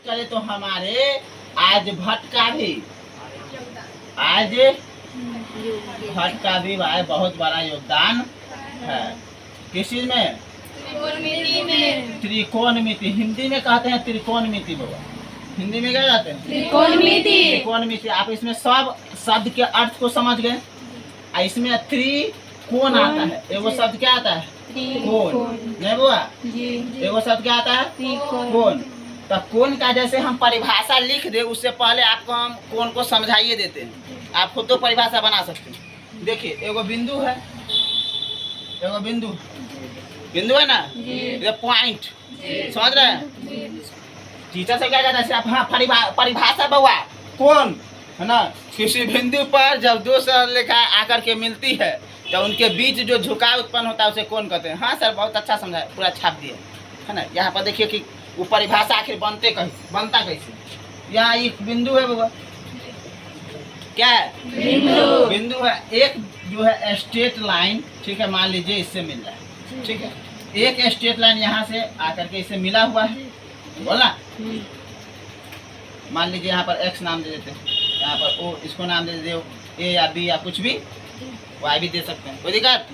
करे तो हमारे आर्यभट्ट का भी भाई बहुत बड़ा योगदान है। किस चीज में? त्रिकोणमिति। हिंदी में कहते हैं त्रिकोणमिति। बाबा हिंदी में क्या कहते हैं? त्रिकोणमिति। आप इसमें सब शब्द के अर्थ को समझ गए। इसमें त्रिकोण आता है। एगो शब्द क्या आता है? कोण। नहीं बुआ? एगो शब्द क्या आता है? कोण। तो कोण का जैसे हम परिभाषा लिख दे, उससे पहले आपको हम कोण को समझाइए देते हैं। आप खुद तो परिभाषा बना सकते हैं। देखिए एगो बिंदु है, एगो बिंदु है ना, ये पॉइंट। समझ रहे हैं? टीचर से क्या कहता है? हाँ परिभाषा बउआ कोण है ना। किसी बिंदु पर जब दो सरलरेखाएं आकर के मिलती है तो उनके बीच जो झुकाव उत्पन्न होता है उसे कोण कहते हैं। हाँ सर बहुत अच्छा समझा, पूरा छाप दिया है ना। यहाँ पर देखिए कि वो परिभाषा आखिर बनता कैसे। यहाँ एक बिंदु है बाबा, क्या है? बिंदु है। एक जो है स्ट्रेट लाइन, ठीक है, मान लीजिए इससे मिल रहा है, ठीक है। एक स्ट्रेट लाइन यहाँ से आकर के इससे मिला हुआ है, बोला। मान लीजिए यहाँ पर x नाम दे देते हैं, यहाँ पर o, इसको नाम दे देते हो a या b या कुछ भी, y भी दे सकते हैं, कोई दिक्कत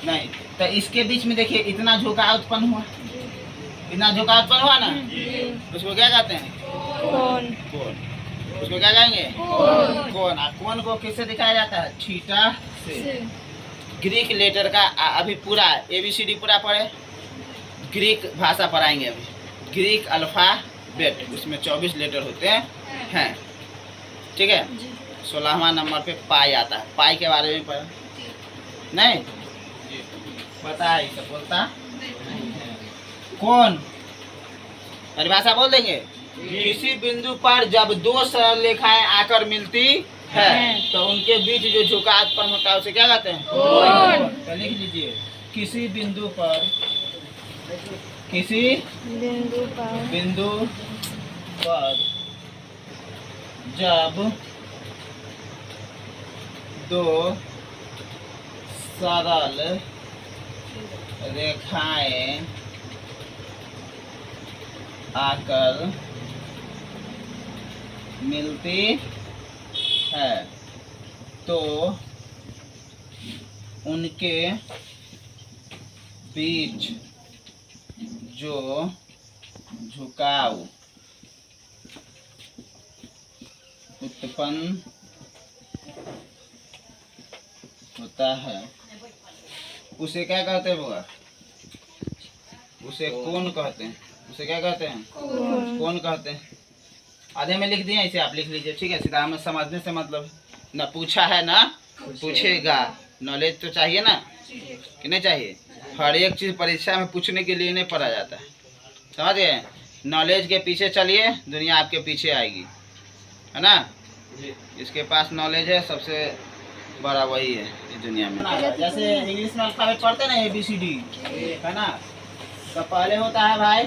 नहीं। तो इसके बीच में देखिए इतना झुकाव उत्पन्न हुआ, इतना झुकाव उत्पन्न हुआ ना, उसको क्या कहते हैं? कोण। उसको क्या कहेंगे? कोण। कोण को किससे दिखाया जाता है? थीटा से। ग्रीक लेटर का अभी पूरा ABCD पूरा पढ़े, ग्रीक भाषा पढ़ाएंगे अभी। ग्रीक अल्फाबेट, उसमें 24 लेटर होते हैं, ठीक है। 16वां नंबर पे पाई आता है। पाई के बारे में पढ़ा नहीं? पता है, सब बोलता। कोण परिभाषा बोल देंगे। किसी बिंदु पर जब दो सरलरेखाएं आकर मिलती है तो उनके बीच जो झुकाव उत्पन्न होता है उसे क्या कहते हैं? कोण। तो लिख लीजिए, किसी बिंदु पर जब दो सरल रेखाएं आकर मिलती है तो उनके बीच जो झुकाव उत्पन्न होता है उसे क्या कहते हैं बुआ? उसे कोण कहते हैं। उसे क्या कहते हैं? कोण कहते हैं। आधे में लिख दिए, इसे आप लिख लीजिए, ठीक है। सीधा में समझने से मतलब न पूछा है ना पूछेगा। नॉलेज तो चाहिए ना, कि नहीं चाहिए? हर एक चीज़ परीक्षा में पूछने के लिए नहीं पढ़ा जाता है, समझ गए? नॉलेज के पीछे चलिए, दुनिया आपके पीछे आएगी, है ना। इसके पास नॉलेज है सबसे बड़ा वही है इस दुनिया में। जैसे इंग्लिश में अल्फाबेट पढ़ते हैं ना, ABCD, है ना। तो पहले होता है भाई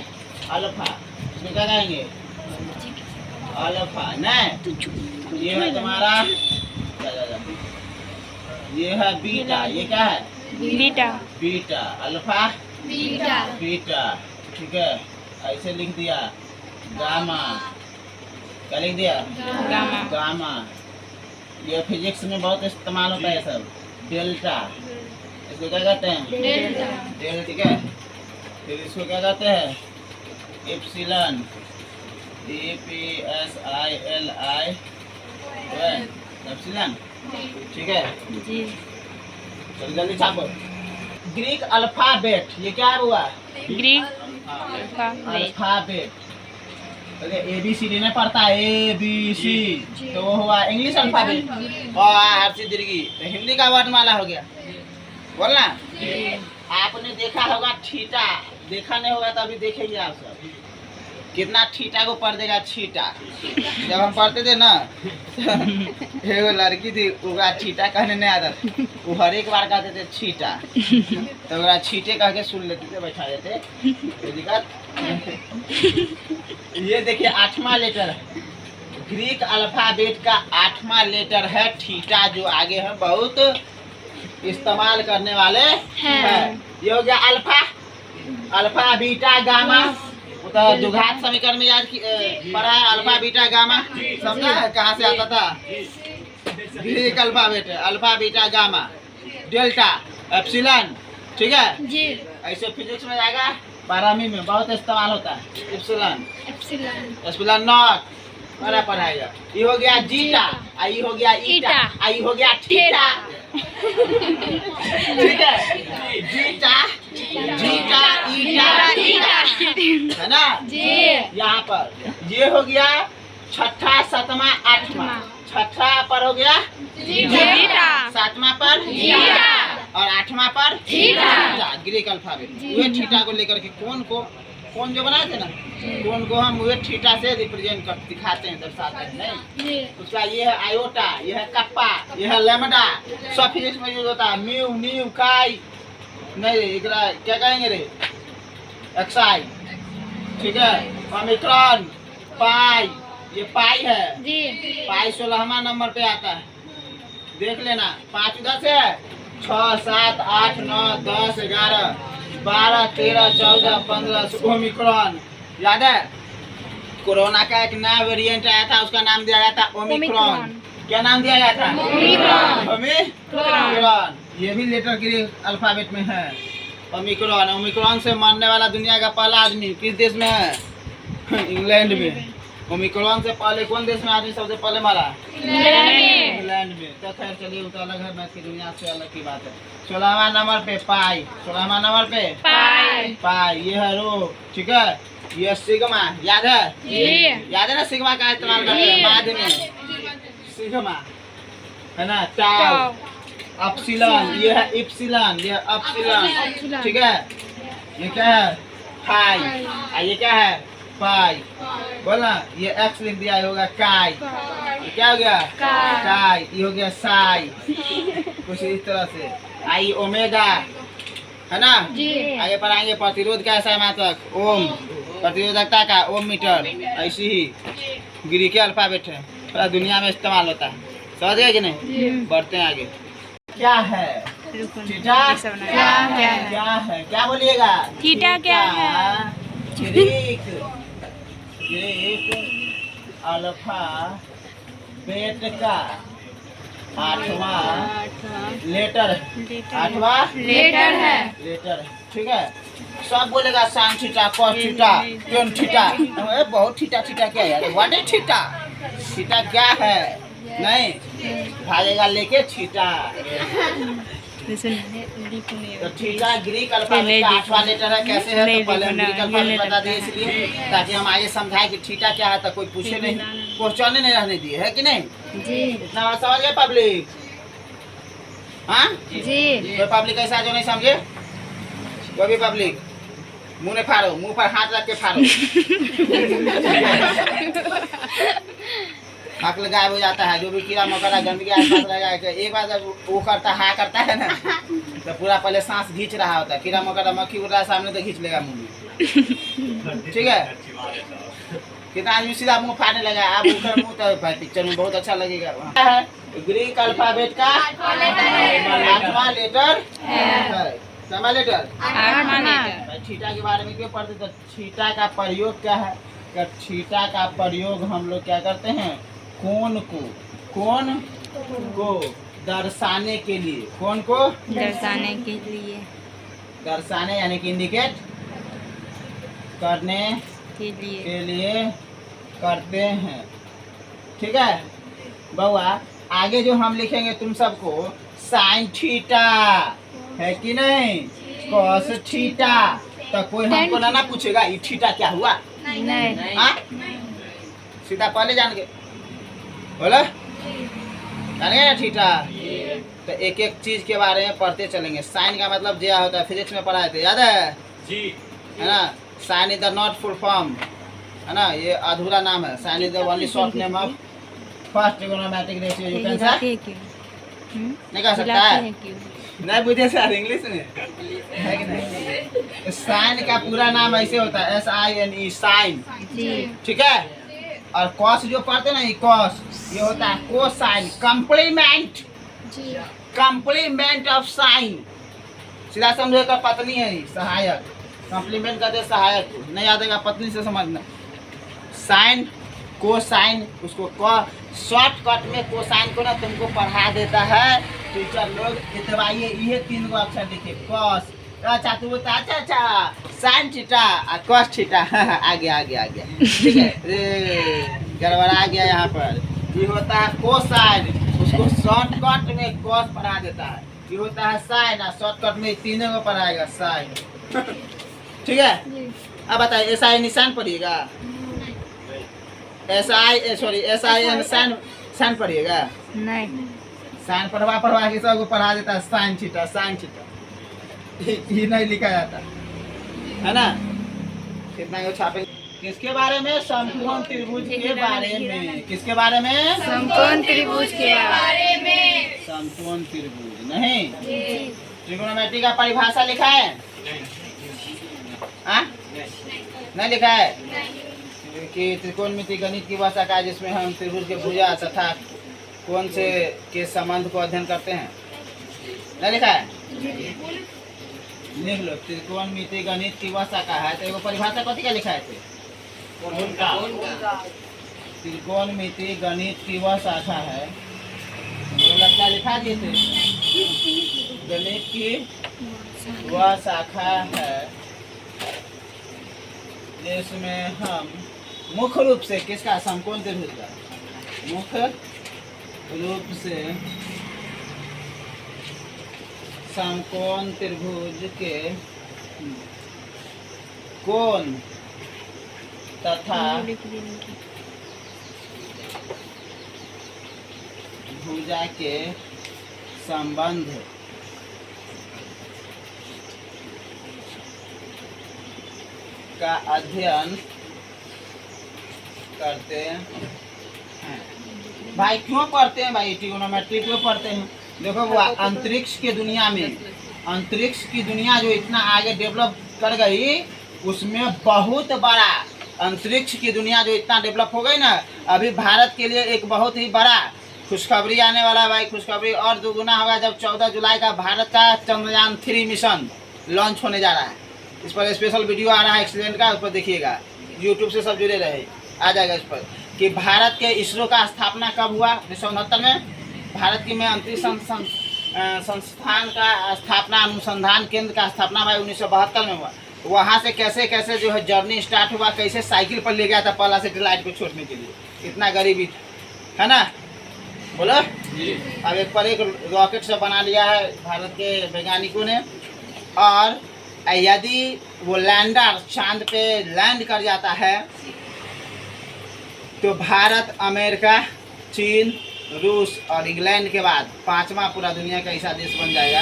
अल्फा, इसमें क्या कहेंगे? अल्फा। नहीं, ये है तुम्हारा, ये है बीटा। ये क्या है? बीटा। अल्फा बीटा, ठीक है। ऐसे लिख दिया। गामा, क्या लिख दिया? गामा। ये फिजिक्स में बहुत इस्तेमाल होता है सब। डेल्टा, इसको क्या कहते हैं? डेल्टा, ठीक है। फिर इसको क्या कहते हैं? एप्सिलॉन, EPSILI, एप्सिलॉन, ठीक है। जल्दी जल्दी छापो। ग्रीक अल्फाबेट, ये क्या हुआ? Greek alphabet. ABCD नहीं पढ़ता, ABC, तो वो हुआ इंग्लिश अल्फाबेट। और हर्षी दीर्घी, तो हिंदी का वर्णमाला हो गया। बोलना। आपने देखा होगा थीटा, देखा नहीं होगा तो अभी देखेंगे आप सब। कितना थीटा को पढ़ देगा? थीटा। जब हम पढ़ते थे ना, एक लड़की थी, उसका थीटा कहने नहीं आता, वो हर एक बार कहते थे छीटा, तो वो छीटे कह के सुन लेते थे, बैठा देते। ये देखिए 8वां लेटर है, ग्रीक अल्फाबेट का 8वां लेटर है थीटा, जो आगे हम बहुत इस्तेमाल करने वाले हैं। ये हो गया अल्फा, बीटा, गामा। वो तो द्विघात समीकरण में याद पढ़ा है अल्फा बीटा गामा, समझा है कहाँ से आता था? Greek alpha beta gamma delta epsilon, ठीक है जी। ऐसे फिजिक्स में जाएगा 12वीं में बहुत इस्तेमाल होता है एप्सिलॉन एप्सिलॉन नॉट बड़ा पढ़ाएगा। ये हो गया जीटा, आई हो गया ईटा, आई हो गया थीटा, ठीक है जीटा जीटा ईटा ईटा है ना जी। यहाँ पर ये हो गया छठा सातवां आठवां, छठा पर हो गया जीटा, सातवां पर जीटा और आठवां पर थीटा। ग्रीक अल्फाबेट वे थीटा को लेकर के कौन जो बनाए थे ना, कौन को हम वे थीटा से रिप्रेजेंट कर दिखाते हैं, दर्शाते हैं नहीं। उसका ये है आयोटा, ये है कप्पा, ये है लेमडा, सब फिजिक्स में यूज होता है। म्यू न्यू काई नहीं एकरा क्या कहेंगे रे, एक्साई, ठीक है ओमिक्रॉन पाई, ये पाई है जी। पाई 16वां नंबर पे आता है, देख लेना 5 उधर से 6 7 8 9 10 11 12 13 14 15 ओमिक्रॉन याद है। कोरोना का एक नया वेरिएंट आया था, उसका नाम दिया गया था ओमिक्रॉन। क्या नाम दिया गया था? ओमिक्रॉन। ये भी लेटर ग्रीक अल्फाबेट में है ओमिक्रॉन। ओमिक्रॉन से मरने वाला दुनिया का पहला आदमी किस देश में है? इंग्लैंड में। ओमिक्रॉन से पहले कौन देश में आदमी सबसे पहले मरा? इंग्लैंड में। तो खैर चलिए वो तो अलग है, मैथ की दुनिया से अलग की बात है। 16वां नंबर पे पाई, 16वां नंबर पे पाई, ये है रो, ठीक है ये सिग्मा याद है याद है ना, सिग्मा का इस्तेमाल करते हैं माध्य में, सिग्मा है ना। टाउ अपसिलॉन, ये है इप्सिलॉन, ये है अपसिलॉन, ठीक है ये क्या है? पाई, ये क्या है? पाई, बोलना ये एक्स लिख दिया होगा काई, ये क्या हो गया? काई, ये हो गया साई, कुछ इस तरह से। आई ओमेगा है ना जी। आगे पढ़ाएंगे प्रतिरोध का ऐसा मात्रक ओम, प्रतिरोधकता का ओम मीटर, ऐसी ही ग्रीक अल्फाबेट है, पूरा दुनिया में इस्तेमाल होता है, समझ गए कि नहीं? बढ़ते हैं आगे। क्या है थीटा? क्या है क्या बोलिएगा? थीटा क्या है? ग्रीक अल्फा बेट का 8वां लेटर है, ठीक है। सब बोलेगा sine theta cos theta tan theta, बहुत थीटा थीटा क्या है? What is theta? थीटा क्या है? नहीं भागेगा लेके थीटा। तो थीटा ग्रीक अल्फाबेट का 8वां लेटर है। कैसे है तो पहले हम ग्रीक अल्फाबेट बता दिए इसलिए ताकि हम आगे समझाएं कि थीटा क्या है, तो कोई पूछे नहीं, क्वेश्चन नहीं रहने दिए है कि नहीं जी। इतना बात समझ गए पब्लिक? हाँ जी। कोई पब्लिक ऐसा जो नहीं समझे? कोई भी पब्लिक मुंह नहीं फाड़ो, मुंह पर हाथ रख के फाड़ो। अक्ल गायब हो जाता है। जो भी कीड़ा मकोड़ा गंदगी आसपास रहेगा, एक बार जब वो करता है ना तो पूरा पहले सांस खींच रहा होता है। कीड़ा मकोड़ा मक्खी उड़ रहा है सामने तो खींच लेगा मुंह में, ठीक है। कितना आदमी सीधा मुंह फाड़ने लगा, आप ऊपर मुंह तो पिक्चर में बहुत अच्छा लगेगा। ग्रीक अल्फाबेट का 8वां लेटर है। समा लेटर थीटा के बारे में क्यों पढ़ते? तो थीटा का प्रयोग क्या है? थीटा का प्रयोग हम लोग क्या करते हैं? कोण को दर्शाने के लिए, कोण को दर्शाने यानी कि इंडिकेट करने के लिए करते हैं, ठीक है बउआ। आगे जो हम लिखेंगे तुम सबको साइन थीटा है कि नहीं, कॉस थीटा, तो कोई हमको ना पूछेगा ये थीटा क्या हुआ? नहीं। हाँ सीधा पहले जान के बोला जानेंगे ना थीटा। तो एक एक चीज के बारे में पढ़ते चलेंगे। साइन का मतलब जो होता है फिजिक्स में पढ़ाए थे, याद है जी, है ना। Sine is the not full form, है ना, ये अधूरा नाम है। Sine is the only short name of first trigonometric ratio. You can say नहीं कर सकता है, नहीं बुझे सर इंग्लिश में है कि नहीं। साइन का पूरा नाम ऐसे होता है SINE साइन, ठीक है। और कॉस जो पढ़ते ना, ये कॉस ये होता है कोसाइन, कम्प्लीमेंट ऑफ साइन। सीधा समझो का पत्नी है सहायक, कॉम्प्लीमेंट कहते हैं सहायक को, नहीं आएगा पत्नी से समझना। साइन कोसाइन, उसको शॉर्टकट में कोसाइन को ना तुमको पढ़ा देता है टीचर लोग। इतवाइए ये 3 गो अक्षर लिखे कॉस। अच्छा तू बता, अच्छा साइन थीटा और कॉस थीटा। आ गया ठीक है। गड़बड़ा गया यहाँ पर। ये होता है कोसाइन, उसको शॉर्टकट में कॉस पढ़ा देता है। ये होता है साइन और शॉर्टकट में तीनों को पढ़ाएगा साइन। ठीक है। अब बताइए एस आई निशान पढ़िएगा, एस आई एन साइन पढ़िएगा। नहीं। साइन पढ़वा के सबको पढ़ा देता है साइन थीटा साइन थीटा। ये नहीं लिखा जाता है ना। कितना को छापे किसके बारे में? समकोण त्रिभुज के बारे में। किसके बारे में? समकोण त्रिभुज के बारे में। समकोण त्रिभुज नहीं, ट्रिगोनोमेट्री का परिभाषा लिखा है? नहीं लिखा है कि त्रिकोणमिति गणित की भाषा का, जिसमें हम त्रिभुज के भुजा तथा कोण से के संबंध को अध्ययन करते हैं। नहीं लिखा है? लिख लो, त्रिकोणमिति गणित की भाषा का है। तो एगो परिभाषा कथी का लिखा है? त्रिकोणमिति गणित की वह शाखा है, मुझे लगता लिखा दिए थे, गणित की वह शाखा है जिसमें हम मुख्य रूप से किसका? समकोण त्रिभुज का मुख्य रूप से समकोण त्रिभुज के कोण तथा भुजा के संबंध का अध्ययन करते हैं। भाई क्यों पढ़ते हैं? भाई ट्रिगोनोमेट्री क्यों पढ़ते हैं? देखो वो अंतरिक्ष की दुनिया में, अंतरिक्ष की दुनिया जो इतना आगे डेवलप कर गई, उसमें बहुत बड़ा अंतरिक्ष की दुनिया जो इतना डेवलप हो गई ना, अभी भारत के लिए एक बहुत ही बड़ा खुशखबरी आने वाला है भाई। खुशखबरी और दुगुना होगा जब 14 जुलाई का भारत का चंद्रयान 3 मिशन लॉन्च होने जा रहा है। इस पर स्पेशल वीडियो आ रहा है एक्सीडेंट का, उस पर देखिएगा। यूट्यूब से सब जुड़े रहे, आ जाएगा इस पर कि भारत के इसरो का स्थापना कब हुआ? 1969 में भारत की में अंतरिक्ष संस्थान का स्थापना, अनुसंधान केंद्र का स्थापना भाई 1972 में हुआ। वहाँ से कैसे कैसे जो है जर्नी स्टार्ट हुआ, कैसे साइकिल पर ले गया था पहला सैटेलाइट को छोड़ने के लिए, इतना गरीबी है ना। बोलो अब एक पर एक रॉकेट से बना लिया है भारत के वैज्ञानिकों ने। और यदि वो लैंडर चांद पे लैंड कर जाता है तो भारत, अमेरिका, चीन, रूस और इंग्लैंड के बाद 5वां पूरा दुनिया का ऐसा देश बन जाएगा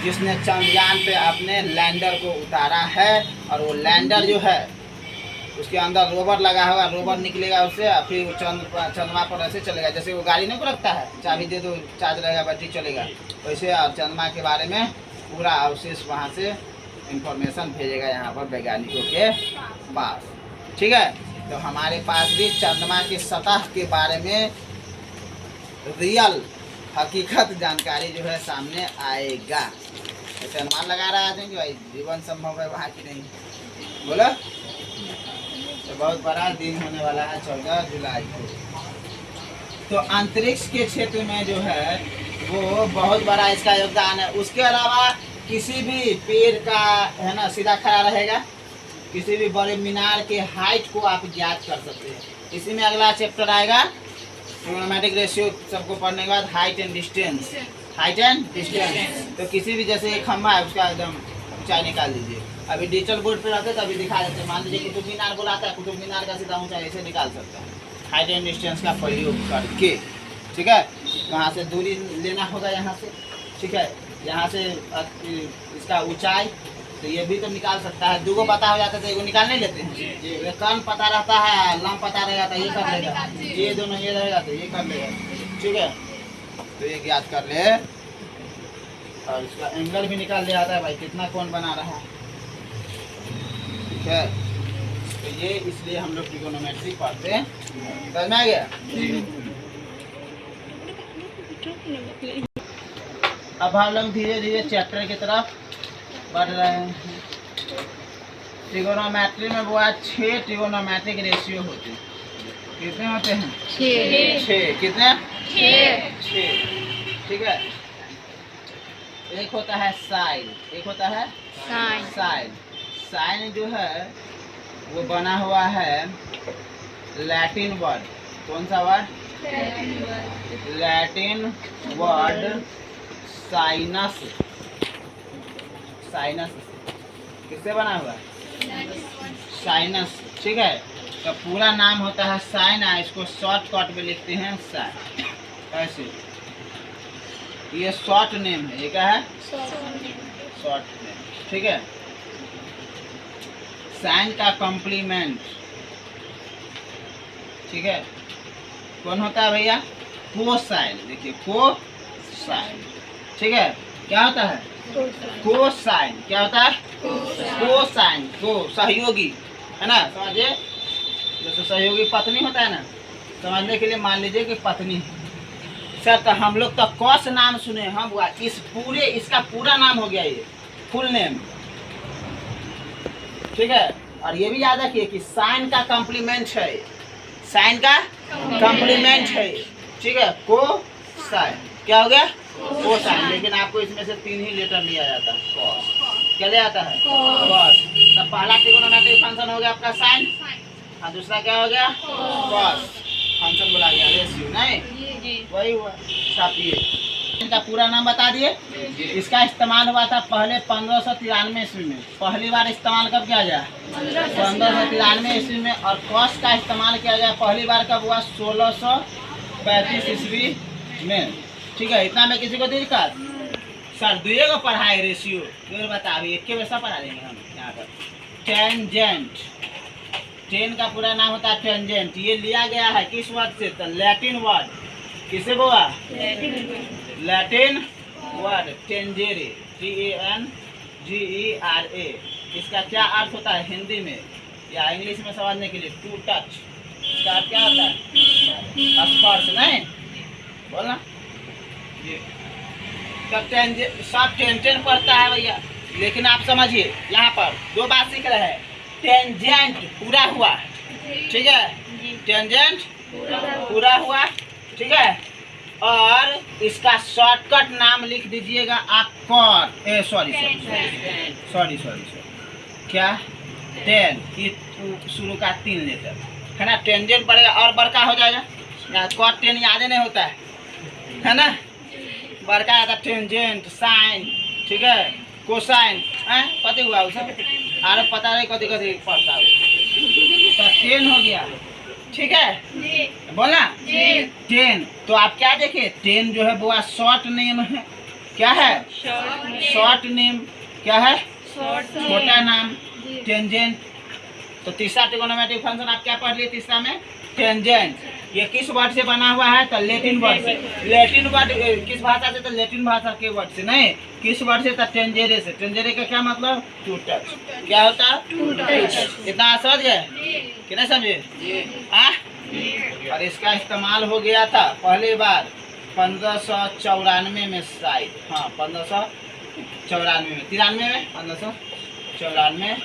जिसने चंद्रयान पे अपने लैंडर को उतारा है। और वो लैंडर जो है उसके अंदर रोवर लगा होगा, रोवर निकलेगा उससे, फिर वो चंद्रमा पर ऐसे चलेगा जैसे वो गाड़ी नहीं को रखता है, चाबी दे दो चार्ज रहेगा बैटरी चलेगा वैसे। और चंद्रमा के बारे में पूरा अवशेष वहाँ से इंफॉर्मेशन भेजेगा यहाँ पर वैज्ञानिकों के पास। ठीक है, तो हमारे पास भी चंद्रमा की सतह के बारे में रियल हकीकत जानकारी जो है सामने आएगा। ऐसे अनुमान लगा रहा है कि भाई जीवन संभव है वहाँ की नहीं। बोलो, तो बहुत बड़ा दिन होने वाला है 14 जुलाई को। तो अंतरिक्ष के क्षेत्र में जो है वो बहुत बड़ा इसका योगदान है। उसके अलावा किसी भी पेड़ का है ना सीधा खड़ा रहेगा, किसी भी बड़े मीनार के हाइट को आप ज्ञात कर सकते हैं। इसी में अगला चैप्टर आएगा ट्रिगोनोमेट्रिक रेशियो, सबको पढ़ने के बाद height and distance. Height and distance तो किसी भी जैसे एक खम्भा है उसका एकदम ऊंचाई निकाल दीजिए। अभी डिजिटल बोर्ड पे रहते तो अभी दिखा देते हैं। मान लीजिए कुतुब मीनार बुलाता है, कुतुब मीनार का सीधा ऊंचाई ऐसे निकाल सकता है हाइट एंड डिस्टेंस का प्रयोग करके। ठीक है, कहाँ से दूरी लेना होगा यहाँ से, ठीक है, यहाँ से इसका ऊंचाई, तो ये भी तो निकाल सकता है। 2 को पता हो जाता है तो एगो निकाल नहीं लेते हैं। ये कर्ण पता रहता है, लंब पता रहेगा तो ये कर लेगा, ये दोनों ये रहेगा तो ये कर लेगा। ठीक है, तो ये ज्ञात कर ले और इसका एंगल भी निकाल ले आता है भाई कितना कोण बना रहा है। ठीक है, तो ये इसलिए हम लोग ट्रिगोनोमेट्री पढ़ते हैं। समझ में आ गया? अब हम लोग धीरे धीरे चैप्टर की तरफ बढ़ रहे हैं। ट्रिगोनोमेट्री में वो 6 ट्रिगोनोमेट्रिक रेशियो होते हैं। कितने होते हैं? 6। कितने? 6। ठीक है। एक होता है साइन, एक होता है साइन। साइन जो है वो बना हुआ है लैटिन वर्ड। कौन सा word? Latin word sinus. Sinus किससे बना हुआ है? साइनस। ठीक है। तो पूरा नाम होता है साइन, इसको शॉर्टकट में लिखते हैं साइन, ऐसे। ये शॉर्ट नेम है। ये क्या है? Short name. ठीक है। साइन का कॉम्प्लीमेंट, ठीक है, कौन होता है भैया? कोसाइन। देखिए कोसाइन। ठीक है। क्या होता है? कोसाइन। क्या होता है? कोसाइन। को सहयोगी है ना, समझिए। जैसे सहयोगी पत्नी होता है ना, समझने के लिए मान लीजिए कि पत्नी सर, तो हम लोग तो कौस नाम सुने हम, हुआ इसका पूरा नाम हो गया, ये फुल नेम। ठीक है। और ये भी याद रखिए कि साइन का कॉम्प्लीमेंट है, साइन का कॉम्प्लीमेंट है। ठीक है। को साइन क्या हो गया? को साइन। लेकिन आपको इसमें से 3 ही लेटर लिया जाता है। कॉस क्या लिया जाता है? कॉस। तो पहला ट्रिगोनोमेट्रिक फंक्शन हो गया आपका साइन, और दूसरा क्या हो गया? कॉस। फंक्शन बोला गया रेशियो, नहीं वही हुआ। छापिए। इनका पूरा नाम बता दिए। इसका इस्तेमाल हुआ था पहले 1593 ईस्वी में। पहली बार इस्तेमाल कब किया गया? 1593 ईस्वी में। और कॉस का इस्तेमाल किया गया पहली बार कब हुआ? 1635 ईस्वी में। ठीक है। इतना में किसी को दिक्कत? सर दुए को पढ़ाए रेशियो, फिर बता एक के वैसा पढ़ा देंगे हम यहाँ पर। टेंजेंट, टेन का पूरा नाम होता है टेंजेंट। ये लिया गया है किस वर्ड से? तो लैटिन वर्ड। किसे बोला? Latin word tangere, TANGERA। इसका क्या अर्थ होता है हिंदी में या इंग्लिश में समझने के लिए? To touch. इसका अर्थ क्या होता है? स्पर्श। नहीं बोलना। सब टेंजेंट पढ़ता है भैया, लेकिन आप समझिए यहाँ पर 2 बात सीख रहे हैं। टेंजेंट पूरा हुआ, ठीक है, टेंजेंट पूरा हुआ, ठीक है। और इसका शॉर्टकट नाम लिख दीजिएगा आप कॉट। सॉरी क्या? टेन। शुरू का 3 लेटर है ना। टेंजेंट पड़ेगा और बड़का हो जाएगा। यहाँ कॉट 10 याद नहीं होता है ना। बड़का आता टेंजेंट, साइन, ठीक है, कोसाइन। पता हुआ उसे? अरे पता नहीं कभी कभी पढ़ता है। तो 10 हो गया, ठीक है। बोला 10। तो आप क्या देखे? 10 जो है वो शॉर्ट नेम है। क्या है? Short name. क्या है? छोटा नाम, टेंजेंट। तो तीसरा ट्रिगोनोमेट्रिक फंक्शन आप क्या पढ़ लिए? तीसरा में टेंजेंट। ये किस वर्ड से बना हुआ है? तो लैटिन वर्ड से। लैटिन वर्ड किस भाषा से? तो लैटिन भाषा के वर्ड से। नहीं, किस वर्ड से? तो टेंजेरे से। टेंजेरे का क्या मतलब? To touch. क्या होता है? To touch. इतना समझ गए कि नहीं समझे? और इसका इस्तेमाल हो गया था पहली बार 1594 में शायद। हाँ 1594 में, 93 में, 1594 में।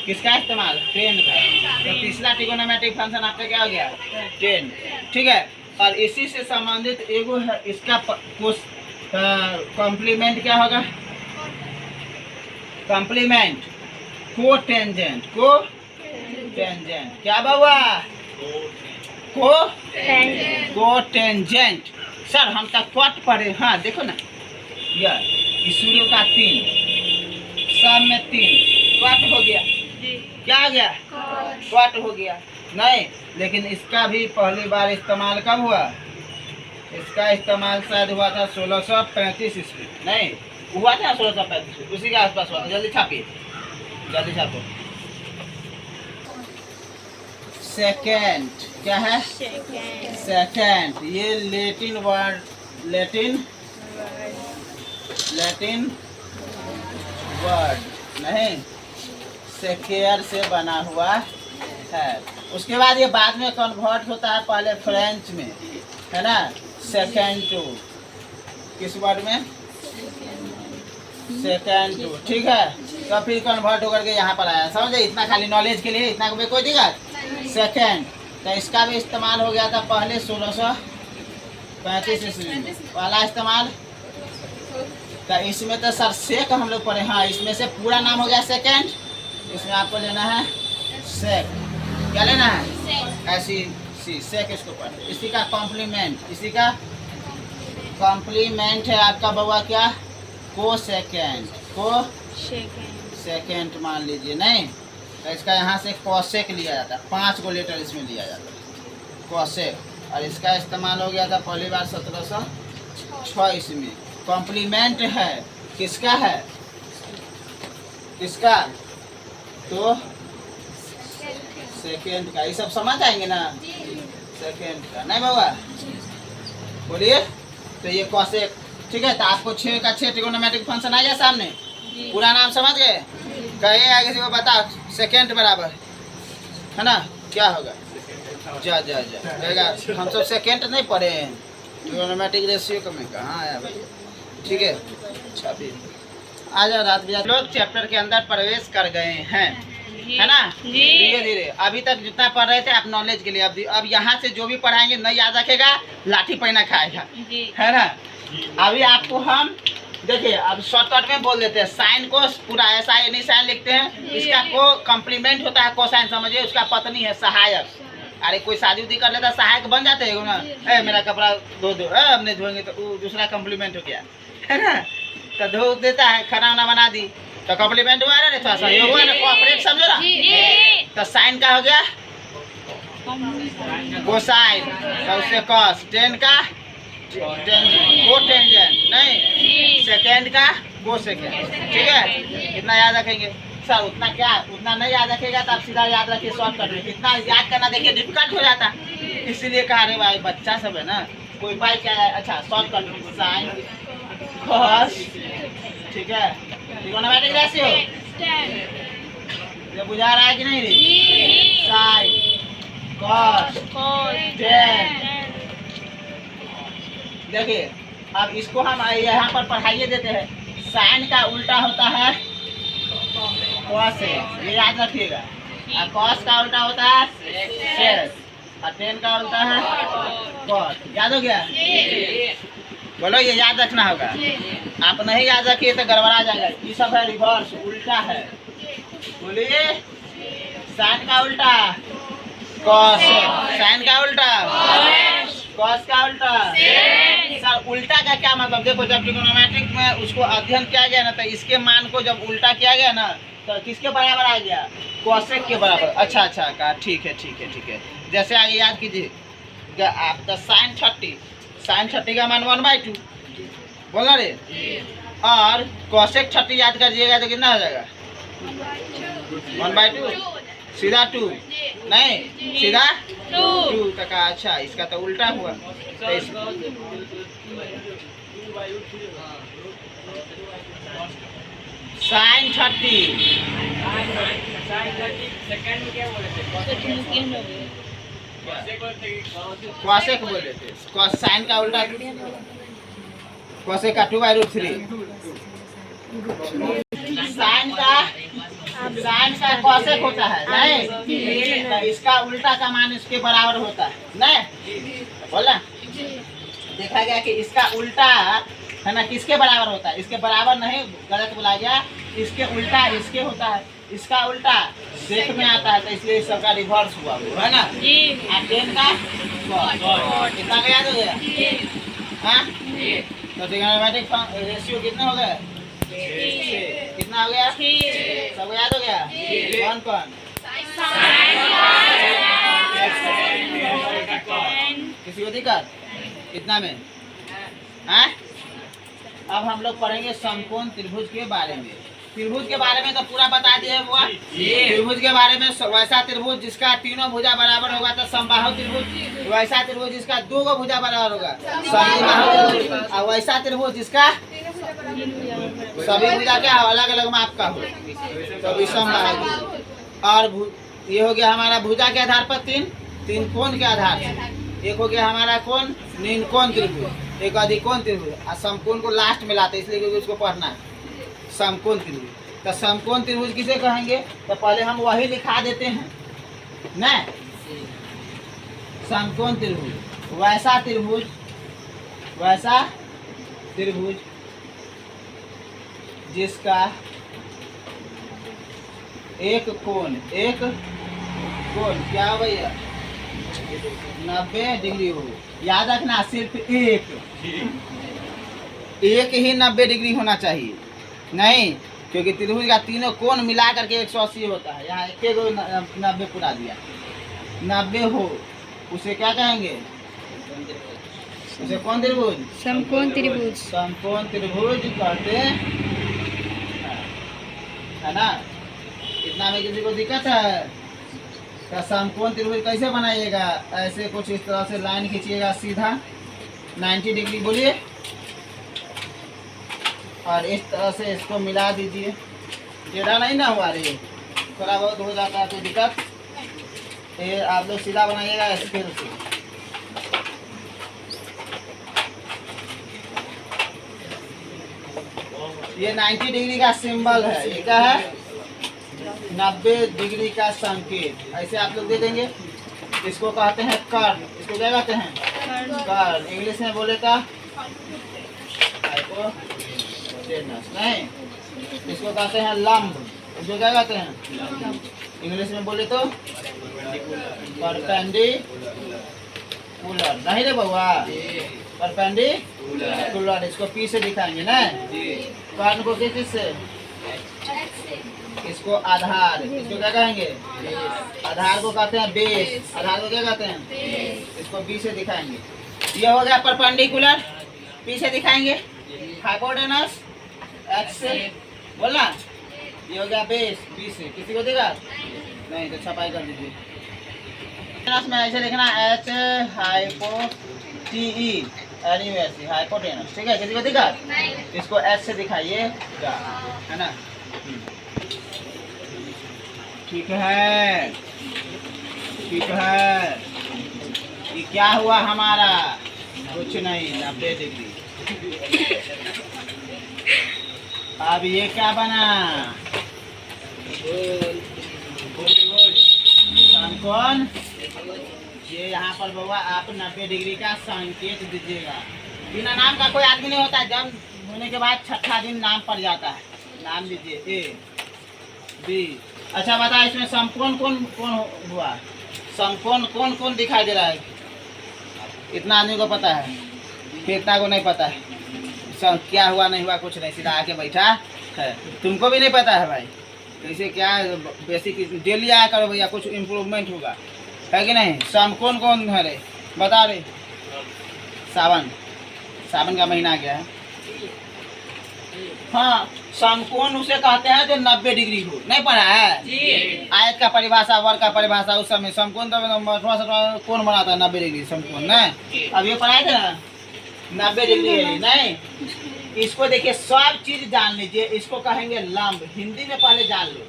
किसका इस्तेमाल? 10 का। तो तीसरा ट्रिगोनोमेट्रिक फंक्शन आपका क्या हो गया? 10, ठीक है। और इसी से संबंधित एगो है, इसका कॉम्प्लीमेंट क्या होगा? कॉम्प्लीमेंट को टेंजेंट। को टेंजेंट क्या बाबा? को टेंजेंट। सर हम तक कट पढ़े। हाँ देखो ना, यह शुरू का 3, सब में 3 कट हो गया। क्या हो गया? कट हो गया। नहीं, लेकिन इसका भी पहली बार इस्तेमाल कब हुआ? इसका इस्तेमाल शायद हुआ था 1635 ईस्वी। नहीं हुआ था 1635, उसी के आसपास हुआ था। जल्दी छापिए, जल्दी छापो। सेकेंड क्या है? सेकेंड। ये लैटिन वर्ड, लैटिन वर्ड नहीं, सेकेयर से बना हुआ है। उसके बाद ये बाद में कन्वर्ट होता है पहले फ्रेंच में, है ना। सेकेंडो किस वर्ड में? सेकेंडो, ठीक है। तो फिर कन्वर्ट होकर के यहाँ पर आया। समझे? इतना खाली नॉलेज के लिए, इतना कोई दिक्कत। सेकेंड, तो इसका भी इस्तेमाल हो गया था पहले 1635 ईस्वी में, पहला इस्तेमाल। तो इसमें तो सर सेक हम लोग पढ़े। हाँ, इसमें से पूरा नाम हो गया सेकेंड, इसमें आपको लेना है सेक। क्या लेना है? ऐसी सी सेक, इसको पढ़े। इसी का कॉम्प्लीमेंट, इसी का कॉम्प्लीमेंट है आपका बउआ क्या? को सेकेंड, को सेकेंड मान लीजिए। नहीं तो इसका यहाँ से कोसेक लिया जाता है, 5 गो लेटर इसमें लिया जाता है, कोसेक। और इसका इस्तेमाल हो गया था पहली बार 1706 ईस्वी में। कॉम्प्लीमेंट है किसका है? किसका? तो सेकेंड का। ये सब समझ आएंगे ना? सेकेंड का नहीं बाबा, बोलिए। तो ये कोसेक, ठीक है। तो आपको 6 का 6 ट्रिगोनोमेट्रिक फंक्शन आ गया सामने। पूरा नाम समझ गए? कहे आगे से बता, सेकेंड बराबर है ना? क्या होगा? जा जा जा, हम सब सेकेंड नहीं पढ़े हैं। ट्रिगोनोमेट्रिक रेशियो का में कहाँ आया भाई? ठीक है, अच्छा फिर आ जाओ। रात बजा लोग चैप्टर के अंदर प्रवेश कर गए हैं, है ना? धीरे धीरे अभी तक जितना पढ़ रहे थे आप नॉलेज के लिए, अब यहाँ से जो भी पढ़ाएंगे नहीं याद रखेगा, लाठी पैना खाएगा, है ना? अभी आपको हम देखिए, अब शॉर्टकट में बोल देते हैं। साइन को पूरा ऐसा नहीं साइन लिखते हैं, इसका को कॉम्प्लीमेंट होता है कोसाइन, समझिए। उसका पत्नी है सहायक। अरे कोई शादी उदी कर लेता सहायक बन जाते हैं ना। ए मेरा कपड़ा धो दो, हमने धोएंगे तो दूसरा कॉम्प्लीमेंट हो गया, है ना? तो धो देता है, खाना वाना बना दी तो कॉम्प्लीमेंट हुआ ना, थोड़ा सहयोग हुआ ना, कोऑपरेट, समझो ना? तो साइन का हो गया कोसाइन, तो उससे कॉस। टेन का को टेंजेंट, नहीं सेकेंड का को सेकेंड, ठीक है? इतना याद रखेंगे सर। उतना क्या, उतना नहीं याद रखेगा तो आप सीधा याद रखिए शॉर्टकट में। इतना याद करना देखिए डिफिकल्ट हो जाता, इसीलिए कहा रे भाई बच्चा सब है ना, कोई उपाय क्या है? अच्छा शॉर्टकट में साइन कॉस, ठीक है? ट्रिगोनोमेट्रिक रेशियो ये बुझा रहा है कि नहीं रे? Sine cos tan. देखिए अब इसको हम यहाँ पर पढ़ाइए देते हैं। साइन का उल्टा होता है कॉस, ये याद रखिएगा। और कॉस का उल्टा होता है सेक, और टेन का उल्टा है कॉस। याद हो गया? बोलो, ये याद रखना होगा। आप नहीं याद रखिए तो गड़बड़ा जाएगा। ये सब है रिवर्स, उल्टा है। बोलिए, साइन का उल्टा कॉस, साइन का उल्टा कॉस का उल्टा। सर उल्टा का क्या मतलब? देखो जब ट्रिगोनोमेट्रिक में उसको अध्ययन किया गया ना, तो इसके मान को जब उल्टा किया गया ना, तो किसके बराबर आ गया? कोसेक के बराबर। अच्छा अच्छा कहा, ठीक है ठीक है ठीक है। जैसे आगे याद कीजिए, आपका साइन 30, साइन 30 का मान 1/2 बोला रे। और कोसेक 30 याद करिएगा तो कितना हो जाएगा? 1/2, सीधा 2, नहीं सीधा 2 तक। अच्छा इसका तो उल्टा हुआ। तो साइन 30 कोसेक बोले थे। साइन का उल्टा कोसेक का 2/3। साइन का कोसेक होता है, नहीं तो इसका उल्टा का मान इसके बराबर होता है, नहीं बोला? देखा गया कि इसका उल्टा है ना किसके बराबर होता है? इसके बराबर नहीं, गलत बोला गया। इसके उल्टा इसके होता है, इसका उल्टा सेक में आता है, तो इसलिए इस सबका रिवर्स हुआ वो, है ना? टेन का कितना का याद हो गया? हाँ, तो ट्रिगोनोमेट्रिक रेशियो कितना हो गया? कितना हो गया? सबको याद हो गया? कौन कौन? किसी को दिक्कत? कितना में? हाँ? अब हम लोग पढ़ेंगे समकोण त्रिभुज के बारे में। त्रिभुज के बारे में तो पूरा बता दिए हुआ। त्रिभुज के बारे में वैसा त्रिभुज जिसका तीनों भुजा बराबर होगा तो समबाहु त्रिभुज, वैसा त्रिभुज जिसका 2 गो भुजा बराबर होगा समबाहु त्रिभुज, और वैसा त्रिभुज जिसका सभी भुजा क्या अलग अलग माप का हो तो विषमबाहु। और ये हो गया हमारा भुजा के आधार पर 3 कोण के आधार से। एक हो गया हमारा कोण न्यूनकोण त्रिभुज, एक अधिकोण त्रिभुज, और समकोण को लास्ट में लाते इसलिए क्योंकि उसको पढ़ना है। समकोण त्रिभुज तो समकोण त्रिभुज किसे कहेंगे? तो पहले हम वही लिखा देते हैं ना, समकोण त्रिभुज, वैसा त्रिभुज, वैसा त्रिभुज जिसका एक कोण क्या भैया 90 डिग्री हो। याद रखना सिर्फ एक ही 90 डिग्री होना चाहिए, नहीं, क्योंकि त्रिभुज का तीनों कोण मिला करके 180 होता है। यहाँ एक 90 पूरा दिया, 90 हो, उसे क्या कहेंगे? उसे कौन त्रिभुज? समकोण त्रिभुज। समकोण त्रिभुज कहते हैं, है ना। इतना में किसी को दिक्कत है? तो समकोण त्रिभुज कैसे बनाइएगा? ऐसे कुछ इस तरह से लाइन खींचिएगा सीधा 90 डिग्री, बोलिए, और इस तरह से इसको मिला दीजिए। टेढ़ा नहीं ना हुआ रे, थोड़ा बहुत हो जाता है तो दिक्कत। ये आप लोग सीधा बनाइएगा ऐसे फिर से। ये 90 डिग्री का सिंबल है, ये क्या है? 90 डिग्री का संकेत। ऐसे आप लोग दे देंगे। इसको कहते हैं कर्व। इसको क्या कहते हैं? कर्व। इंग्लिश में बोले का हाइपोटेनस, नहीं, इसको कहते हैं लंब। इसको क्या कहते हैं? इंग्लिश में बोले तो परपेंडिकुलर, नहीं रे बउआ, परपेंडिकुलर। इसको पी से दिखाएंगे ना, कर्ण को किस चीज से? इसको आधार, इसको क्या कहेंगे? आधार को कहते हैं बेस। आधार को क्या कहते हैं? इसको बी से दिखाएंगे। ये हो गया परपेंडिकुलर, पी से दिखाएंगे। हाइपोटेनस एक्स से, बोलना। ये हो गया बेस, बी से। किसी को देगा? नहीं, तो छपाई कर दीजिए। में ऐसे लिखना H hypo T E hypotenuse, ठीक है। किसी को दिखा? इसको एच से दिखाइएगा, है ना। ठीक है, ठीक है। ये क्या हुआ हमारा? कुछ नहीं, 90 डिग्री। अब ये क्या बना? समकोण। ये यहाँ पर बाबा आप 90 डिग्री का संकेत दीजिएगा। बिना नाम का कोई आदमी नहीं होता है। जन्म होने के बाद छठा दिन नाम पड़ जाता है। नाम दीजिए ए बी। अच्छा बता, इसमें समकोण कौन कौन हुआ? समकोण कौन कौन दिखाई दे रहा है? इतना आदमी को पता है, फिर इतना को नहीं पता है। क्या हुआ नहीं हुआ कुछ नहीं, सीधा आके बैठा है। तुमको भी नहीं पता है भाई, कैसे क्या बेसिक डेली आया करो भैया, कुछ इम्प्रूवमेंट होगा, है कि नहीं। समकोण कौन है रे? बता रे। सावन, सावन का महीना क्या है? हाँ, समकोण उसे कहते हैं जो 90 डिग्री हो। नहीं पढ़ा है? आयत का परिभाषा, वर्ग का परिभाषा, उस समय समकोण तो थोड़ा सा कौन बनाता है 90 डिग्री समकोण, नहीं। अब ये पढ़ाए थे ना 90 डिग्री है, नहीं। इसको देखिए, सब चीज जान लीजिए। इसको कहेंगे लंब, हिंदी में पहले जान लो।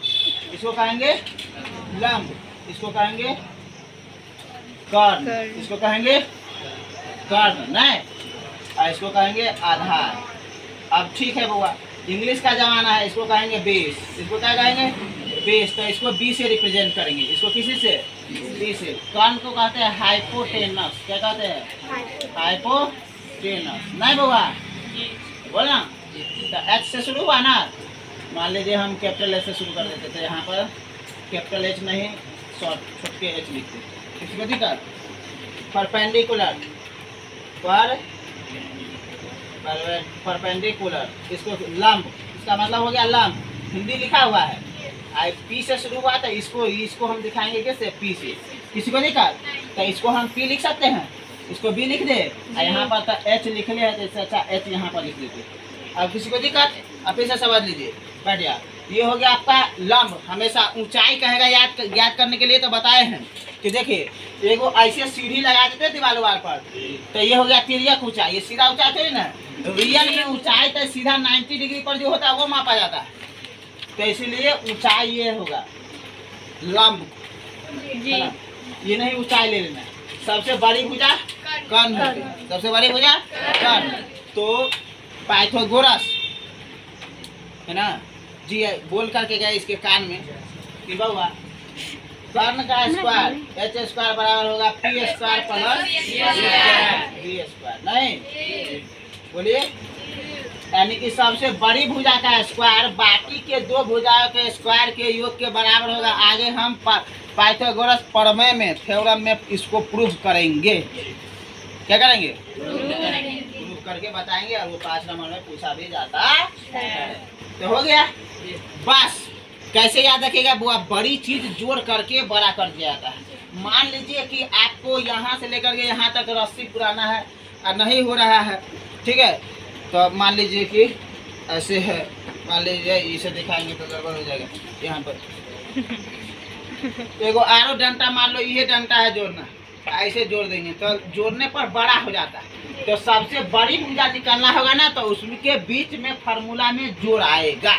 इसको कहेंगे लंब, इसको कहेंगे कर्ण, इसको कहेंगे कर्ण, नहीं, और इसको कहेंगे आधार। अब ठीक है बुआ, इंग्लिश का जमाना है। इसको कहेंगे बेस। इसको क्या कहेंगे? बेस। तो इसको बी से रिप्रेजेंट करेंगे। इसको किसी से? बी से। कर्ण को कहते हैं हाइपोटेनस। क्या कहते हैं? हाइपोटेनस, नहीं बुआ, बोलना। तो एच से शुरू हुआ ना, मान लीजिए हम कैपिटल एच से शुरू कर देते थे। यहाँ पर कैपिटल एच नहीं, शॉर्ट छोट के एच लिखते। किसी को दिक्कत? Perpendicular, perpendicular. इसको लंब, इसका मतलब हो गया लंब। हिंदी लिखा हुआ है, आई पी से शुरू हुआ था। इसको हम दिखाएंगे कैसे? पी से। किसी को दिक्कत? तो इसको हम पी लिख सकते हैं, इसको बी लिख दे, यहाँ पर तो एच लिख लिया है, तो इससे अच्छा एच यहाँ पर लिख देते। अब किसी को दिक्कत? आप इसे समझ लीजिए, बैठ गया। ये हो गया आपका लंब। हमेशा ऊंचाई कहेगा, याद करने के लिए तो बताए हैं कि देखिए, एगो ऐसे सीढ़ी लगा देते दीवार वार पर, तो ये हो गया तिर्यक ऊंचाई। ये सीधा ऊंचाई थोड़ी ना, रियल में ऊंचाई तो सीधा 90 डिग्री पर जो होता है वो मापा जाता है। तो इसीलिए ऊंचाई ये होगा लंब, है ना। ये नहीं ऊंचाई ले लेना। सबसे बड़ी भुजा कर्ण है, सबसे बड़ी भुजा कर्ण। तो पाइथागोरस, है ना, जी बोल करके गए इसके कान में कि बउआ कर्ण का स्क्वायर एच स्क्वायर बराबर होगा P square plus B square. नहीं बोलिए, यानी कि सबसे बड़ी भुजा का स्क्वायर बाकी के दो भुजाओं के स्क्वायर के योग के बराबर होगा। आगे हम पाइथागोरस प्रमेय में थ्योरम में इसको प्रूव करेंगे। क्या करेंगे? प्रूव करके बताएंगे और वो 5 नंबर में पूछा भी जाता है। तो हो गया। बस कैसे याद रखिएगा, वो बड़ी चीज जोड़ करके बड़ा कर दिया जाता है। मान लीजिए कि आपको यहाँ से लेकर के यहाँ तक रस्सी पुराना है और नहीं हो रहा है, ठीक है, तो मान लीजिए कि ऐसे है, मान लीजिए इसे दिखाएंगे तो गड़बड़ हो जाएगा। यहाँ पर एगो आरो डंटा, मान लो ये डंटा है जोड़ना, ऐसे जोड़ देंगे तो जोड़ने पर बड़ा हो जाता है। तो सबसे बड़ी भुजा निकालना होगा ना, तो उसके बीच में फार्मूला में जोड़ आएगा।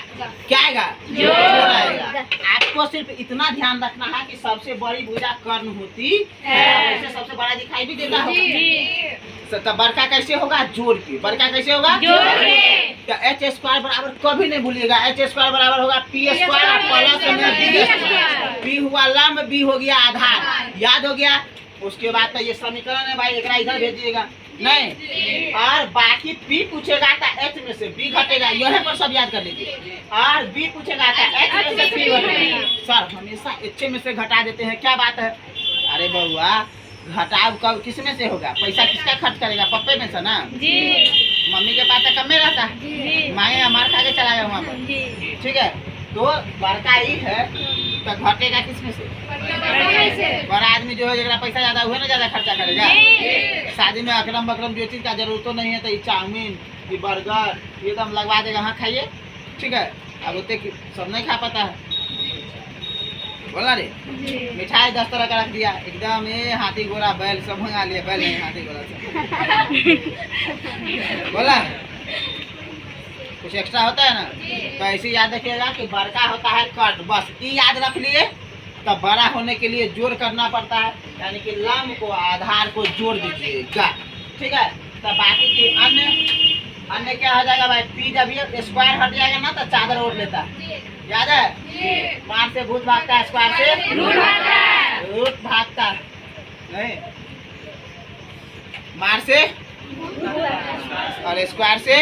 क्या आएगा? जोड़ आएगा। आपको सिर्फ इतना ध्यान रखना है कि सबसे बड़ी भुजा कर्ण होती है, वैसे सबसे बड़ा दिखाई भी देता होगा। तो बड़का कैसे होगा? जोड़ के। बड़का कैसे होगा? जोड़ के। तो एच स्क्वायर बराबर कभी नहीं भूलिएगा, एच स्क्वायर बराबर होगा पी स्क्वायर प्लस में बी स्क्वायर। पी हुआ लंब, बी हो गया आधार, याद हो गया। उसके बाद तो ये समीकरण है भाई, एक इधर भेजिएगा नहीं, और बाकी पी पूछेगा तो एच में से बी घटेगा, यह पर सब याद कर लीजिए। और बी पूछेगा तो एच में से पी घटेगा। सर हमेशा एच में से घटा देते हैं, क्या बात है? अरे बउआ घटाव कब किस में से होगा? पैसा किसका खर्च करेगा? पप्पे में से ना जी। मम्मी के पास कम में रहता है, माए हमारे खा के चला गया वहाँ पर, ठीक है। तो बड़का ही है तो घटेगा किसमें से? बड़ा आदमी जो है जरा पैसा ज्यादा हुआ ना, ज्यादा खर्चा करेगा। शादी में अकरम बकरम जो चीज का जरूरत तो नहीं है, तो ये चाउमीन, ये बर्गर, ये दम लगवा देगा, हाँ खाइए, ठीक है। अब उतने सब नहीं खा पाता है, बोला रे। मिठाई 10 तरह का रख दिया, एकदम ये हाथी घोड़ा बैल सब मंगा लिया, बैल नहीं हाथी घोड़ा सब बोला। कुछ एक्स्ट्रा होता है ना, तो ऐसे याद रखिएगा कि बड़का होता है कट, बस ये याद रख लिए। तो बड़ा होने के लिए जोड़ करना पड़ता है, यानी कि लंब को आधार को जोड़ दीजिएगा, ठीक है। तो बाकी की अन्य क्या हो जाएगा भाई? पी जब ये स्क्वायर हट जाएगा ना तो चादर ओढ़ लेता है, याद है। मान से भूत भागता है, स्क्वायर से रूट भागता है, नहीं मार से और स्क्वायर से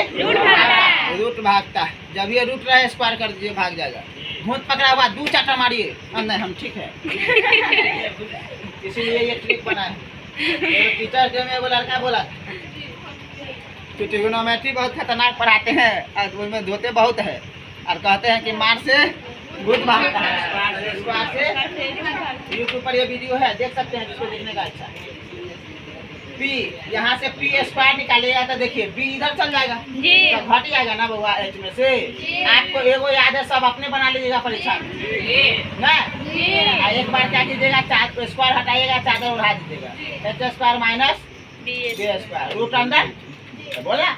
रूट भागता है। जब ये रूट रहे स्क्वायर कर दीजिए, भाग जाएगा। भूत पकड़ा हुआ 2 चाटा मारिए, नहीं हम ठीक है। इसीलिए ये ट्रिक बना है। टीचर डे में वो लड़का बोला कि ट्रिग्नोमेट्री बहुत खतरनाक पढ़ाते हैं और उसमें धोते बहुत है, और कहते हैं कि मार से भूत भागता है, स्क्वायर से। यूट्यूब पर ये वीडियो है, देख सकते हैं जिसको देखने का अच्छा। पी यहाँ से पी स्क्वायर निकालिएगा तो देखिए बी इधर चल जाएगा तो घट जाएगा ना बउआ एच में से। आपको एगो याद है, सब अपने बना लीजिएगा परीक्षा में ना। एक बार क्या कीजिएगा, स्क्वायर हटाइएगा, चादर उड़ा दीजिएगा, H square minus B square root अंदर बोला।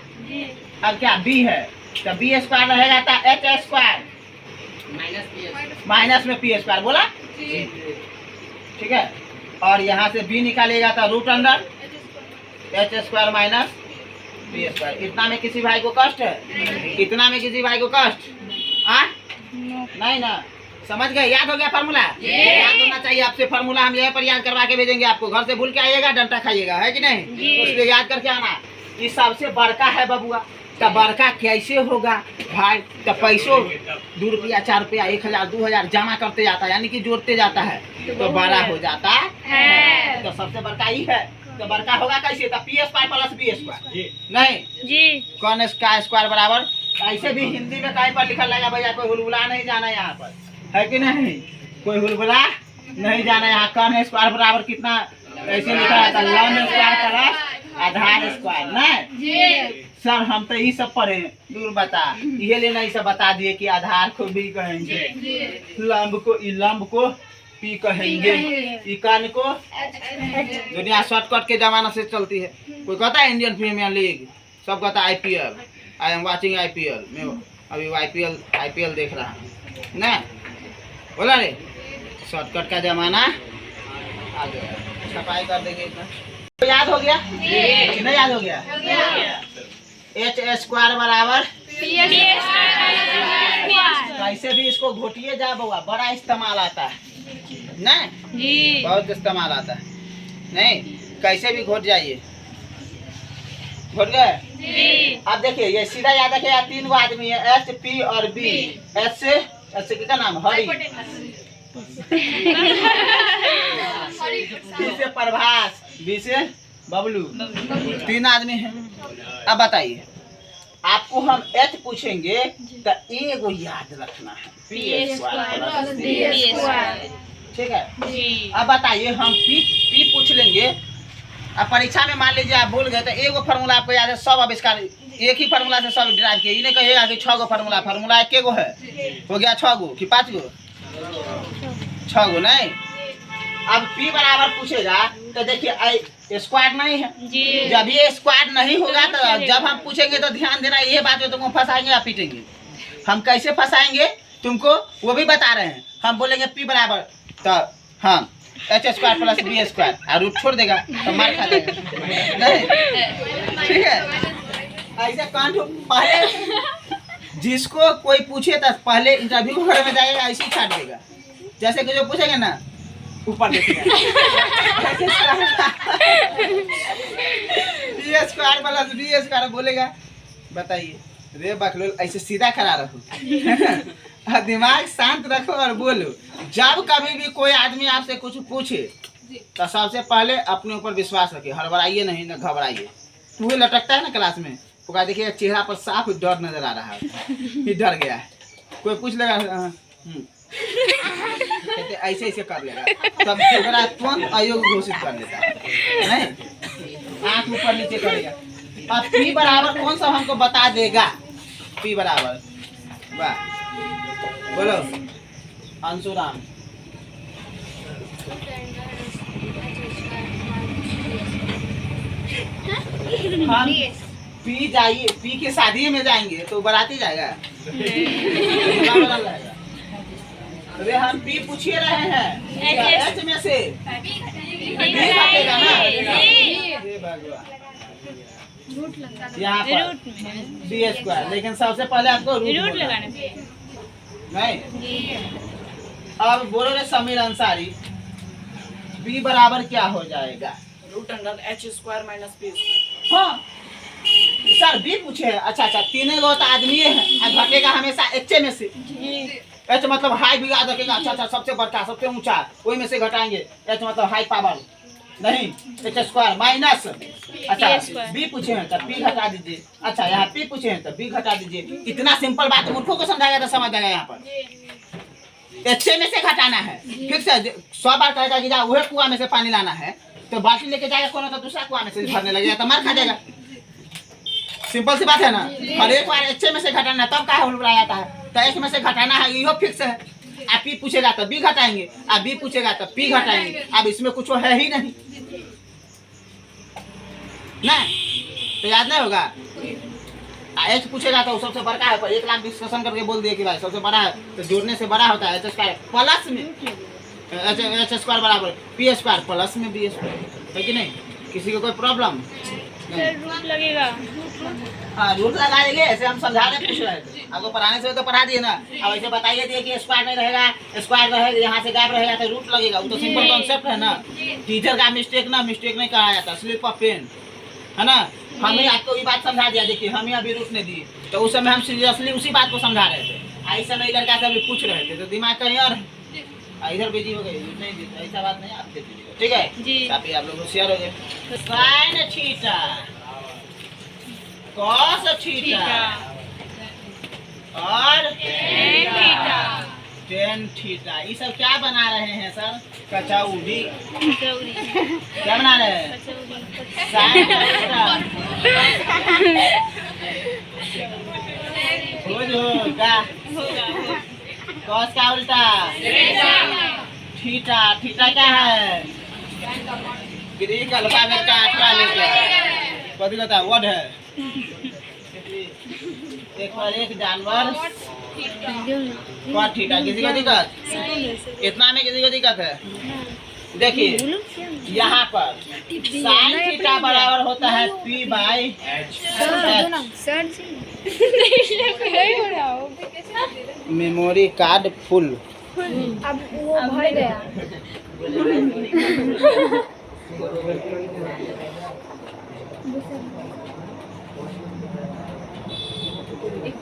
अब क्या बी है तो बी स्क्वायर रहेगा तो एच स्क्वायर माइनस में पी स्क्वायर बोला, ठीक है। और यहाँ से बी निकालेगा तो रूट अंदर H square minus B square. इतना में किसी भाई को कष्ट है? इतना में किसी भाई को कष्ट नहीं ना? समझ गए? याद हो गया फार्मूला? याद होना चाहिए आपसे फार्मूला, हम यहीं पर याद करवा के भेजेंगे आपको। घर से भूल के आइएगा, डंटा खाइएगा, है कि नहीं? इसलिए याद करके आना। ये सबसे बड़का है बबुआ, तो बड़का कैसे होगा भाई? तो पैसों 2 रुपया 4 रुपया 1000 2000 जमा करते जाता है, यानी कि जोड़ते जाता है तो बड़ा हो जाता है। तो सबसे बड़का ही है। तो बड़का होगा कैसे? तो P square plus B square, नहीं जी। कौन का स्क्वायर बराबर? ऐसे भी हिंदी में कहीं पर लिखा लगा भैया, कोई हुलबुला नहीं जाना यहाँ पर, है कि नहीं? कोई हुलबुला नहीं जाना यहाँ। कौन स्क्वायर बराबर कितना ऐसे लिखा है, लंब स्क्वायर प्लस आधार स्क्वायर ना। सर हम तो ये सब पढ़े, दूर बता, ये लेना ये सब बता दिए कि आधार को भी कहेंगे, लंब को पी कहेंगे, इकान को। दुनिया शॉर्टकट के जमाना से चलती है। कोई कहता है इंडियन प्रीमियर लीग, सब कहता है IPL, I am watching IPL, मैं अभी IPL देख रहा हूँ ना, बोला रे। शॉर्टकट का जमाना आ गया, छपाई कर देंगे इतना। तो याद हो गया? नहीं याद हो गया? एच स्क्वायर बराबर कैसे भी इसको घोटिए जा बउआ, बड़ा इस्तेमाल आता है नहीं, जी बहुत इस्तेमाल आता है नहीं, कैसे भी घोट जाइए। घोट गए? अब देखिए ये सीधा याद रखिए, 3 गो आदमी है, एच पी और बी। एच से क्या नाम, हरी। बी से प्रभास, बी से बबलू, 3 आदमी हैं। अब बताइए, आपको हम एच पूछेंगे तो एगो याद रखना है, पी स्क्वायर, ठीक है। अब बताइए, हम पी पूछ लेंगे। अब परीक्षा में मान लीजिए आप भूल गए तो एगो फार्मूला आपको याद है, सब आविष्कार एक ही फार्मूला से सब ड्राइव किए। इन्हें कहिएगा कि 6 गो फार्मूला एक गो है, हो गया 6 गो कि 5 गो, 6 गो नहीं। अब पी बराबर पूछेगा तो देखिए स्क्वाड नहीं है, जब ये स्क्वाड नहीं होगा तो जब हम पूछेंगे तो ध्यान देना, ये बात में तुमको फंसाएंगे या पीटेंगे। हम कैसे फंसाएंगे तुमको वो भी बता रहे हैं। हम बोलेंगे पी बराबर तो हम H square plus B square, और रूट छोड़ देगा तो मार खा जाएगा नहीं, ठीक है। ऐसे कांड पहले जिसको कोई पूछे तो पहले इंटरव्यू घर में जाएगा, ऐसे ही छाट देगा। जैसे कि जो पूछेंगे ना ऊपर देखिए B square plus B square बोलेगा। बताइए रे बकलोल, ऐसे सीधा खड़ा रखो दिमाग शांत रखो और बोलो। जब कभी भी कोई आदमी आपसे कुछ पूछे तो सबसे पहले अपने ऊपर विश्वास रखिए, हड़बड़ाइए नहीं, न घबराइए। वो लटकता है ना क्लास में, वो देखिए चेहरा पर साफ डर नजर आ रहा है कि डर गया है। कोई पूछ लेगा ऐसे ऐसे कर लेगा, तब तुरंत अयोग्य घोषित कर लेता है नहीं, आँख ऊपर नीचे करेगा। अब पी बराबर कौन सा हमको बता देगा, पी बराबर वाह बोलो अंशुराम। हम पी जाइए, पी के शादी में जाएंगे तो बाराती जाएगा अरे हम पी पूछिए रहे हैं, एच में से यहाँ पर बी स्क्वायर, लेकिन सबसे पहले आपको रूट लगाना नहीं। अब बोलो रे समीर अंसारी, बी बराबर क्या हो जाएगा, root under H square minus B square. हाँ सर बी पूछे, अच्छा 3 गो आदमी है, घटेगा हमेशा एच में से। एच मतलब हाई भी याद रखेगा, अच्छा सबसे बड़का सबसे ऊंचा, वही में से घटाएंगे। एच मतलब हाई पावर नहीं, एच स्क्वायर माइनस, अच्छा बी पूछे हैं तो बी घटा दीजिए। अच्छा यहाँ पी पूछे हैं तो बी घटा दीजिए। इतना सिंपल बात मूर्खों को समझाएगा तो समझ जाएगा। यहाँ पर एच में से घटाना है, ठीक से 100 बार कहेगा कि जा वह कुआं में से पानी लाना है तो बाल्टी लेके जाएगा कौन, तो दूसरा कुआं में से भरने लगेगा तो मार खा जाएगा। सिंपल सी बात है ना। और एक बार एच में से घटाना तब का हुलबुला जाता है, तो एच में से घटाना है, यो फिक्स है। आप पी पूछेगा तो बी घटाएंगे, आप बी पूछेगा तो पी घटाएंगे। अब इसमें कुछ है ही नहीं ना, तो याद नहीं होगा। एच पूछेगा तो सबसे बड़ा है, पर 1 लाख डिस्कशन करके बोल दिए कि भाई सबसे बड़ा है तो जोड़ने से बड़ा होता है एच स्क्वायर प्लस में एच स्क्वायर बराबर पी स्क्वायर प्लस में बी स्क्वायर, है कि नहीं। किसी को कोई प्रॉब्लम रूट लगेगा, हाँ रूट लगा देंगे। ऐसे हम समझा रहे पूछ रहे थे, आपको पढ़ाने से तो पढ़ा दिए ना। अब ऐसे बताइए दिए कि स्क्वायर नहीं रहेगा, स्क्वायर रहेगा यहाँ से गैप रहेगा तो रूट लगेगा। वो तो सिंपल कॉन्सेप्ट है ना। टीचर का मिस्टेक नहीं कहा जाता, स्लिप ऑफ पेन है ना। हमें आपको ये बात समझा दिया, देखिए हमें अभी रूट नहीं दी तो उस समय हम सीरियसली उसी बात को समझा रहे थे। इस समय लड़का से अभी पूछ रहे थे तो दिमाग कहीं और इधर बिजी हो गई। नहीं ऐसा बात नहीं, आप देख लीजिए ठीक है जी। काफी आप लोग होशियार हो गए। साइन थीटा कॉस थीटा और टेन थीटा, ये सब क्या बना रहे हैं सर, कचौड़ी। क्या बना रहे हैं, साइन थीटा क्या, कॉस का उल्टा थीटा। थीटा क्या है, ग्रीक अल्फाबेट का 8वां लेटर, कभी कहता वर्ड है। एक पर एक जानवर कॉट थीटा। किसी को दिक्कत, इतना में किसी को दिक्कत है। देखिए यहाँ पर साइन थीटा बराबर होता है P by H. Memory card full. अब वो भर गया। एक